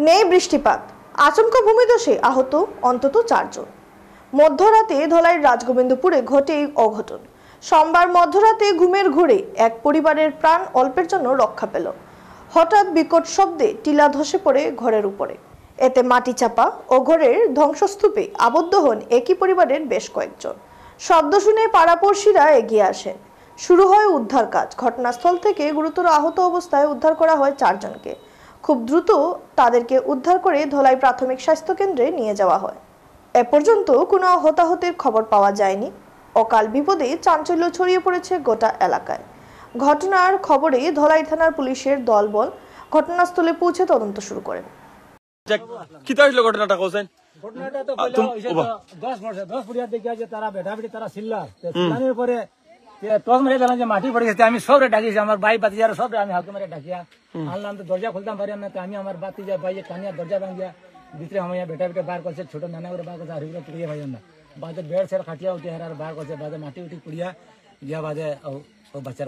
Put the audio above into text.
নেই বৃষ্টিপাত, আচমকা ভূমিধসে আহত অন্তত 4 জন। মধ্যরাতে ধলাইয়ের রাজগোবিন্দপুরে ঘটে এই অঘটন। সোমবার মধ্যরাতে ঘুমের ঘোরে এক পরিবারের প্রাণ অল্পের জন্য রক্ষা পেল। হঠাৎ বিকট শব্দে টিলা ধসে পড়ে ঘরের উপরে। এতে মাটি চাপা ও ঘরের ধ্বংসস্তূপে আবদ্ধ হন একই পরিবারের বেশ কয়েকজন। শব্দ শুনে পাড়াপড়শিরা এগিয়ে আসেন। শুরু হয় উদ্ধার কাজ। ঘটনাস্থল থেকে গুরুতর আহত অবস্থায় উদ্ধার করা হয় 4 জনকে। খুব দ্রুত তাদেরকে উদ্ধার করে ধলাই প্রাথমিক স্বাস্থ্য কেন্দ্রে নিয়ে যাওয়া হয়। এ পর্যন্ত কোনো হতাহতের খবর পাওয়া যায়নি। অকাল বিপদে চাঞ্চল্য ছড়িয়ে পড়েছে গোটা এলাকায়। ঘটনার খবরে ধলাই থানার পুলিশের দলবল ঘটনাস্থলে পৌঁছে তদন্ত শুরু করেন। ঘটনাটা কোসেন ঘটনাটা তো 10 ফুটিয়া দেখে যে তারা বেটাবেটি তারা চিল্লা চিল্লানোর পরে টস মেরে দিলাম যে মাটি পড়ে গেছে। আমি সব ডাকিয়েছি, আমার ভাই বাতিজার সব আমি হালকা মেরে ডাকিয়া আনলাম। তো দরজা খুলতাম পারি না, তো আমি আমার বাতিজা ভাই কানিয়া দরজা ভাঙিয়া ভিতরে আমার বেটা বার করছে, ছোট নানা করে বার করছে, আর এগুলো পুড়িয়ে ভাই না বাজে বেড় সের খাটিয়া উঠে আর বার করছে, বাজে মাটি উঠি পুড়িয়া গিয়া বাজে ও বাচ্চার